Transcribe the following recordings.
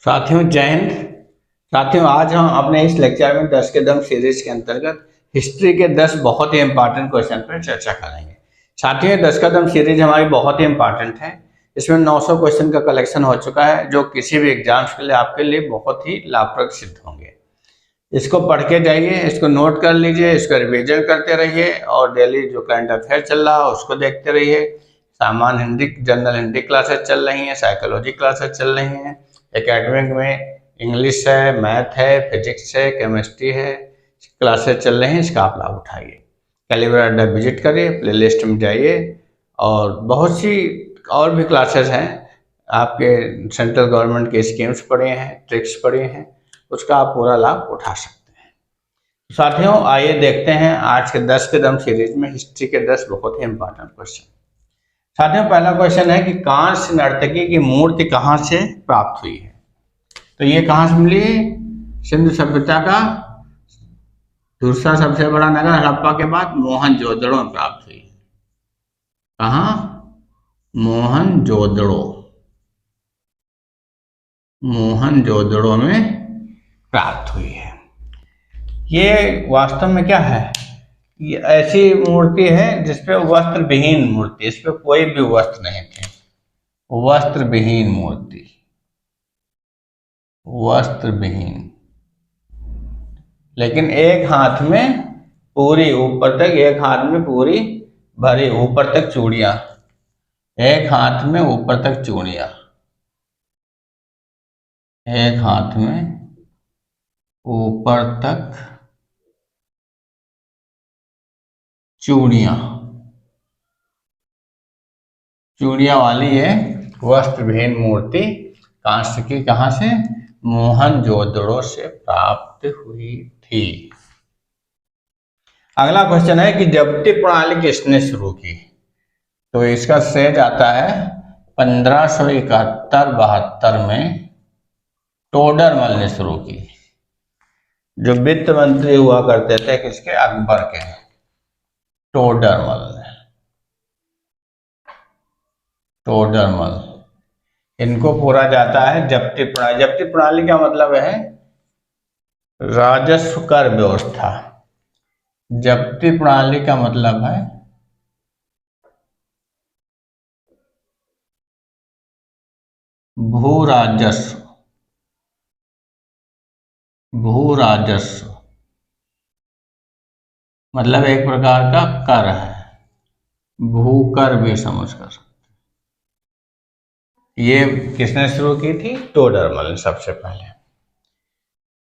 साथियों जय हिंद। साथियों आज हम अपने इस लेक्चर में 10 के दम सीरीज के अंतर्गत हिस्ट्री के 10 बहुत ही इंपॉर्टेंट क्वेश्चन पर चर्चा करेंगे। साथियों ये 10 का दम सीरीज हमारी बहुत ही इंपॉर्टेंट है। इसमें 900 क्वेश्चन का कलेक्शन हो चुका है जो किसी भी एग्जाम्स के लिए आपके लिए बहुत ही लाभप्रद सिद्ध होंगे। इसको पढ़ के जाइए, इसको नोट कर लीजिए, इसको रिविजन करते रहिए और डेली जो करंट अफेयर चल रहा है उसको देखते रहिए। सामान्य हिंदी, जनरल हिंदी क्लासेस चल रही हैं, साइकोलॉजी क्लासेस चल रही हैं, एकेडमिक में इंग्लिश है, मैथ है, फिजिक्स है, केमिस्ट्री है, क्लासेस चल रही हैं। इसका आप लाभ उठाइए। कैलिबर अड्डा विजिट करिए, प्लेलिस्ट में जाइए और बहुत सी और भी क्लासेस हैं। आपके सेंट्रल गवर्नमेंट के स्कीम्स पढ़े हैं, ट्रिक्स पढ़े हैं, उसका आप पूरा लाभ उठा सकते हैं। साथियों आइए देखते हैं आज के 10 के दम सीरीज में हिस्ट्री के 10 बहुत ही इंपॉर्टेंट क्वेश्चन। साथियों पहला क्वेश्चन है कि कांस्य नर्तकी की मूर्ति कहाँ से प्राप्त हुई है? तो ये कहाँ से मिली? सिंधु सभ्यता का दूसरा सबसे बड़ा नगर हड़प्पा के बाद मोहनजोदड़ो में प्राप्त हुई है। कहाँ? मोहनजोदड़ो में प्राप्त हुई है। ये वास्तव में क्या है? ये ऐसी मूर्ति है जिसपे वस्त्र विहीन मूर्ति, इस पे कोई भी वस्त्र नहीं थे। वस्त्र विहीन मूर्ति, वस्त्र विहीन, लेकिन एक हाथ में पूरी ऊपर तक, एक हाथ में पूरी भरी ऊपर तक चूड़ियां, एक हाथ में ऊपर तक चूड़ियां, एक हाथ में ऊपर तक चूड़ियां वाली है वस्त्र विहीन मूर्ति कांस्य की। कहां से? मोहनजोदड़ो से प्राप्त हुई थी। अगला क्वेश्चन है कि जब्ती प्रणाली किसने शुरू की? तो इसका श्रेय जाता है 1571-72 में टोडरमल ने शुरू की, जो वित्त मंत्री हुआ करते थे किसके? अकबर के। टोडरमल इनको पूरा जाता है जब्ती प्रणाली। जब्ती प्रणाली का मतलब है राजस्व कर व्यवस्था। जब्ती प्रणाली का मतलब है भू राजस्व मतलब एक प्रकार का कर है, भूकर भी समझ कर। ये किसने शुरू की थी? टोडरमल ने सबसे पहले।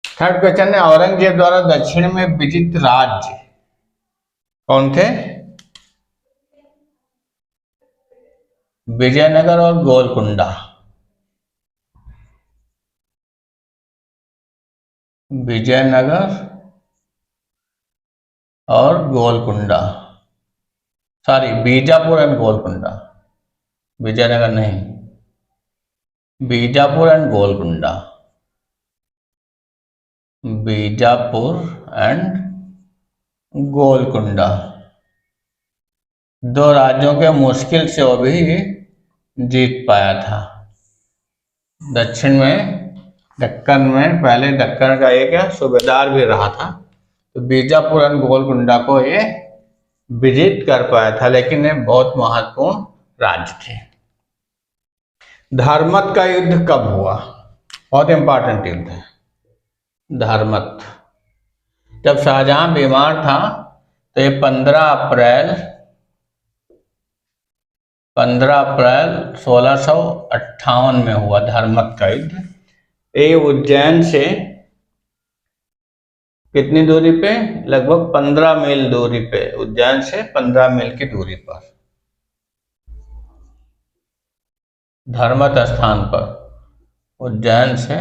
थर्ड क्वेश्चन है औरंगजेब द्वारा दक्षिण में विजित राज्य कौन थे? विजयनगर और गोलकुंडा। विजयनगर और गोलकुंडा, सॉरी बीजापुर एंड गोलकुंडा, विजयनगर नहीं, बीजापुर एंड गोलकुंडा, बीजापुर एंड गोलकुंडा। दो राज्यों के मुश्किल से वो भी जीत पाया था। दक्षिण में दक्कन में पहले दक्कन का एक सूबेदार भी रहा था, तो बीजापुर एंड गोलकुंडा को ये विजित कर पाया था, लेकिन ये बहुत महत्वपूर्ण राज्य थे। धर्मत का युद्ध कब हुआ? बहुत इंपॉर्टेंट युद्ध है धर्मत। जब शाहजहां बीमार था तो ये 15 अप्रैल 1658 में हुआ धर्मत का युद्ध। ये उज्जैन से कितनी दूरी पे? लगभग 15 मील दूरी पे, उज्जैन से 15 मील की दूरी पर धर्मत स्थान पर, उज्जैन से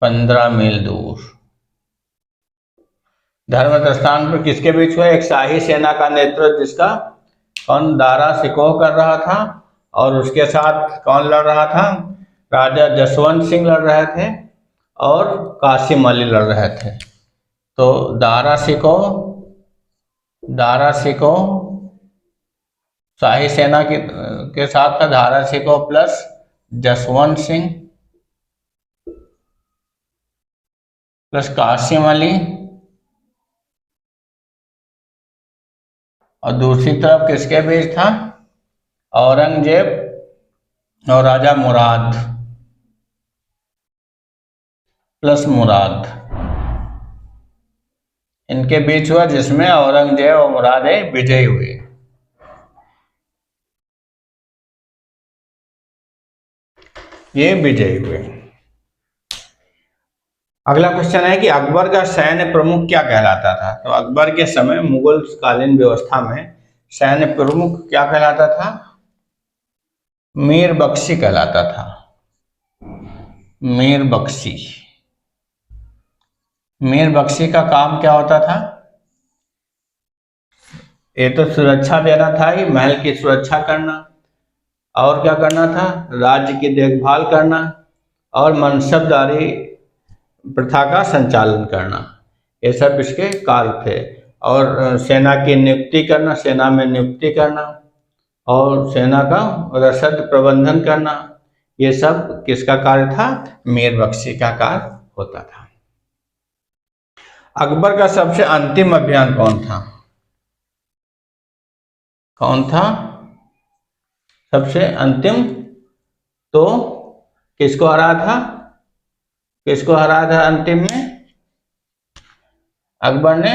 15 मील दूर धर्मत स्थान पर किसके बीच हुआ? एक शाही सेना का नेतृत्व जिसका कौन? दारा शिकोह कर रहा था, और उसके साथ कौन लड़ रहा था? राजा जसवंत सिंह लड़ रहे थे और कासिम अली लड़ रहे थे। तो दारा शिकोह शाही सेना के साथ था, दारा शिकोह प्लस जसवंत सिंह प्लस कासिम अली, और दूसरी तरफ किसके बीच था? औरंगजेब और राजा मुराद, प्लस मुराद, इनके बीच हुआ, जिसमें औरंगजेब और मुराद विजयी हुए। ये विजयी हुए। अगला क्वेश्चन है कि अकबर का सैन्य प्रमुख क्या कहलाता था? तो अकबर के समय मुगल कालीन व्यवस्था में सैन्य प्रमुख क्या कहलाता था? मीर बख्शी कहलाता था। मीर बख्शी। मीर बख्शी का काम क्या होता था? ये तो सुरक्षा देना था ही, महल की सुरक्षा करना, और क्या करना था? राज्य की देखभाल करना और मनसबदारी प्रथा का संचालन करना, ये सब इसके कार्य थे। और सेना की नियुक्ति करना, सेना में नियुक्ति करना, और सेना का रसद प्रबंधन करना, ये सब किसका कार्य था? मीर बख्शी का कार्य होता था। अकबर का सबसे अंतिम अभियान कौन था? कौन था सबसे अंतिम? तो किसको हराया था? किसको हराया था अंतिम में अकबर ने?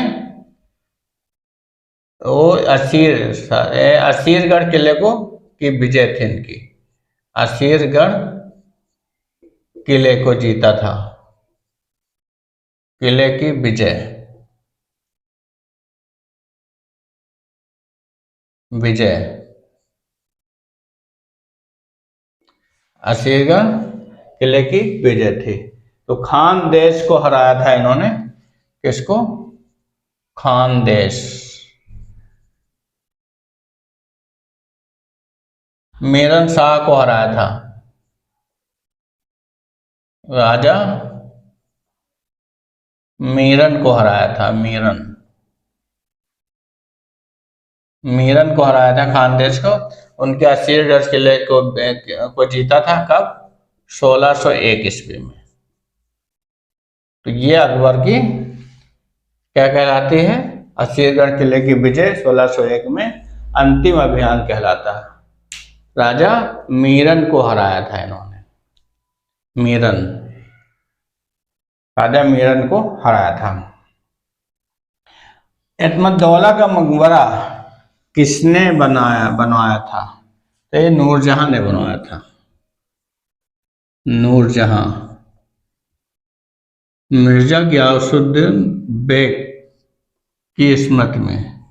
वो असीरगढ़ किले को की विजय थी इनकी। असीरगढ़ किले को जीता था, किले की विजय, विजय असीरगढ़ किले की विजय थी। तो खानदेश को हराया था इन्होंने। किसको? खानदेश। मीरन शाह को हराया था, राजा मीरन को हराया था। मीरन, मीरन को हराया था खानदेश को। उनके असीरगढ़ किले को जीता था कब? 1601 ईस्वी में। तो ये अकबर की क्या कहलाती है? असीरगढ़ किले की विजय 1601 में अंतिम अभियान कहलाता है। राजा मीरन को हराया था इन्होंने। मीरन, राजा मीरन को हराया था। एतमद्दौला का मकबरा किसने बनवाया था? तो ये नूरजहां ने बनवाया था। नूरजहां। मिर्जा गियासुद्दीन बेग की स्मृति में।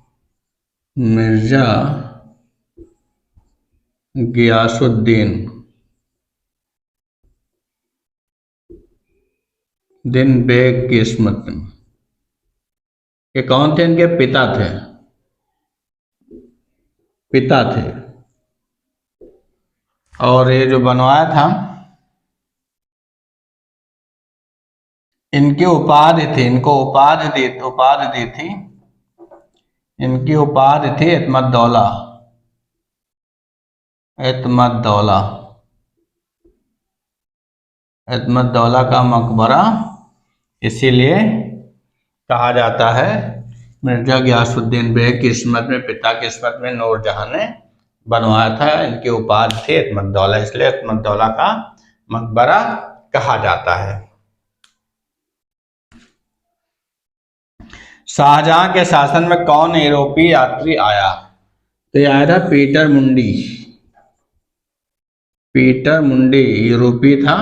मिर्जा गियासुद्दीन बेग की स्मृति में। ये कौन थे? इनके पिता थे। पिता थे। और ये जो बनवाया था, इनकी उपाधि थी, इनको उपाधि दी थी। इनकी उपाधि थी एतमद्दौला। एतमद्दौला। एतमद्दौला का मकबरा इसीलिए कहा जाता है। मिर्जा गियासुद्दीन बेग की स्मृति में, पिता की स्मृति में नूरजहां ने बनवाया था। इनकी उपाधि थी एतमद्दौला, इसलिए एतमद्दौला का मकबरा कहा जाता है। शाहजहां के शासन में कौन यूरोपीय यात्री आया? तो ये आया था पीटर मुंडी। पीटर मुंडी यूरोपीय था,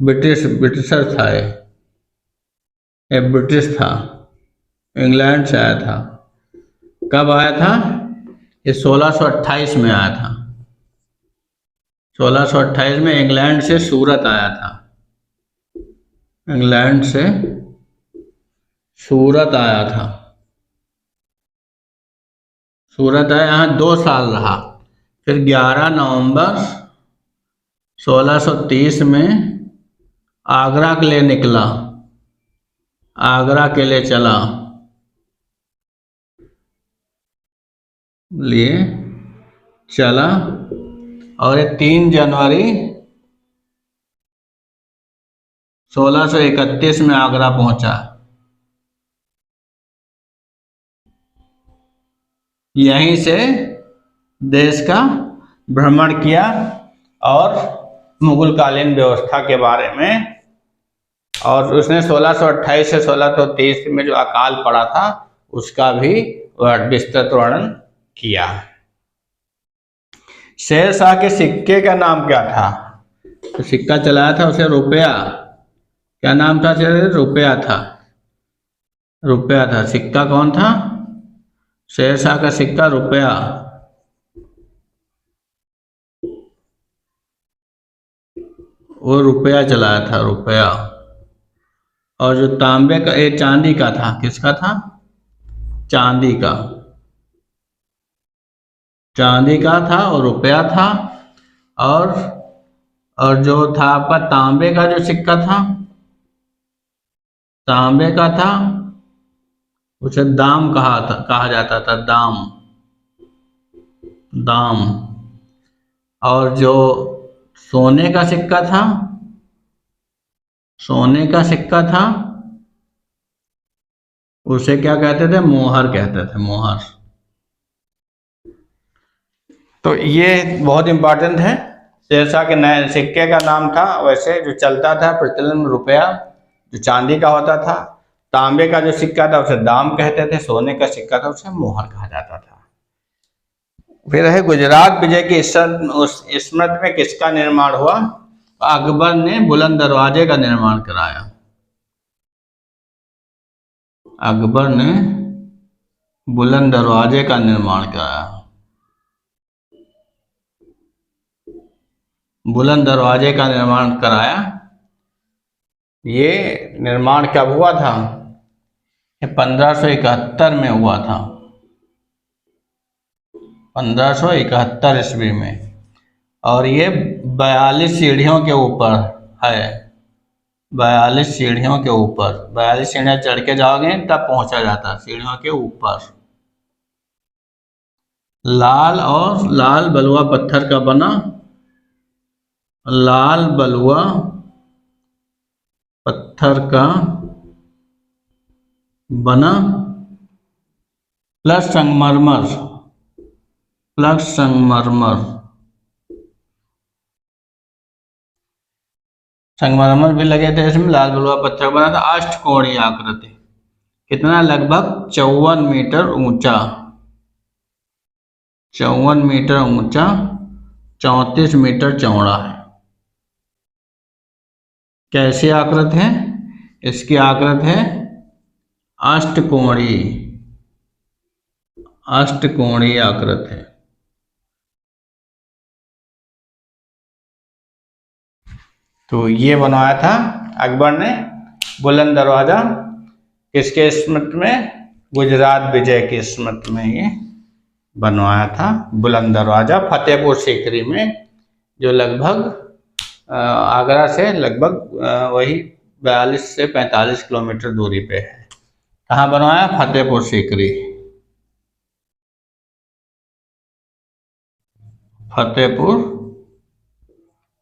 ब्रिटिशर था। ये ब्रिटिश था, इंग्लैंड से आया था। कब आया था? ये 1628 में आया था। 1628 में इंग्लैंड से सूरत आया था। इंग्लैंड से सूरत आया था। सूरत आया, यहाँ 2 साल रहा। फिर 11 नवंबर 1630 में आगरा के लिए निकला। आगरा के लिए चला, और ये 3 जनवरी 1631 में आगरा पहुंचा। यहीं से देश का भ्रमण किया और मुगल कालीन व्यवस्था के बारे में, और उसने 1628 से 1623 में जो अकाल पड़ा था उसका भी विस्तृत वर्णन किया। शेर शाह के सिक्के का नाम क्या था? तो सिक्का चलाया था उसे रुपया, क्या नाम था? रुपया था, रुपया था। सिक्का कौन था? शेर शाह का सिक्का रुपया। वो रुपया चलाया था, रुपया। और जो तांबे का, ये चांदी का था। किसका था? चांदी का, चांदी का था और रुपया था। और जो था आपका तांबे का जो सिक्का था, तांबे का था, उसे दाम कहा जाता था, दाम, दाम। और जो सोने का सिक्का था, सोने का सिक्का था, उसे क्या कहते थे? मोहर कहते थे, मोहर। तो ये बहुत इंपॉर्टेंट है। शेरशाह के नए सिक्के का नाम था, वैसे जो चलता था प्रचलन में रुपया, जो चांदी का होता था। तांबे का जो सिक्का था उसे दाम कहते थे, सोने का सिक्का था उसे मोहर कहा जाता था। फिर है गुजरात विजय की स्मृति में किसका निर्माण हुआ? अकबर ने बुलंद दरवाजे का निर्माण कराया। अकबर ने बुलंद दरवाजे का निर्माण कराया। बुलंद दरवाजे का निर्माण कराया। ये निर्माण कब हुआ था? 1571 में हुआ था, 1571 ईस्वी में। और ये 42 सीढ़ियों के ऊपर है, 42 सीढ़ियों के ऊपर। 42 सीढ़ियां चढ़ के जाओगे तब पहुंचा जाता है, सीढ़ियों के ऊपर। लाल बलुआ पत्थर का बना, लाल बलुआ पत्थर का बना प्लस संगमरमर, प्लस संगमरमर। संगमरमर भी लगे थे इसमें। लाल बलुआ पत्थर बना था, अष्टकोणीय आकृति। कितना? लगभग 54 मीटर ऊंचा, 54 मीटर ऊंचा, 34 मीटर चौड़ा है। कैसी आकृति है? इसकी आकृति है अष्टकोणीय, अष्टकोणीय आकृति है। तो ये बनवाया था अकबर ने बुलंद दरवाजा, किसके स्मृति में? गुजरात विजय की स्मृति में ये बनवाया था बुलंद दरवाजा, फतेहपुर सीकरी में, जो लगभग आगरा से लगभग वही 42 से 45 किलोमीटर दूरी पे है। कहाँ बनवाया? फतेहपुर सीकरी, फतेहपुर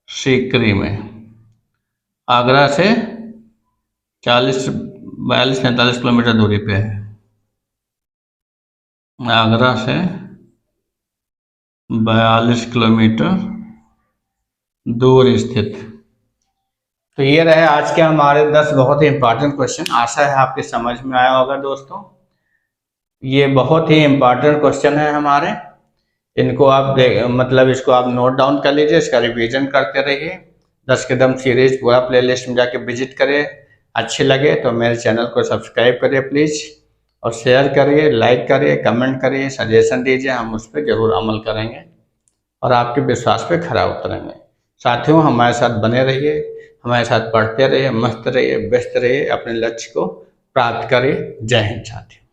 सीकरी में। आगरा से 42-45 किलोमीटर दूरी पे है, आगरा से 42 किलोमीटर दूर स्थित। तो ये रहे आज के हमारे 10 बहुत ही इंपॉर्टेंट क्वेश्चन। आशा है आपके समझ में आया होगा दोस्तों। ये बहुत ही इंपॉर्टेंट क्वेश्चन है हमारे। इनको आप मतलब इसको आप नोट डाउन कर लीजिए, इसका रिवीजन करते रहिए। 10 कदम सीरीज पूरा प्लेलिस्ट में जाके विजिट करिए। अच्छे लगे तो मेरे चैनल को सब्सक्राइब करिए प्लीज़, और शेयर करिए, लाइक करिए, कमेंट करिए, सजेशन दीजिए, हम उस पर ज़रूर अमल करेंगे और आपके विश्वास पे खरा उतरेंगे। साथियों, हमारे साथ बने रहिए, हमारे साथ पढ़ते रहिए, मस्त रहिए, व्यस्त रहिए, अपने लक्ष्य को प्राप्त करिए। जय हिंद साथियों।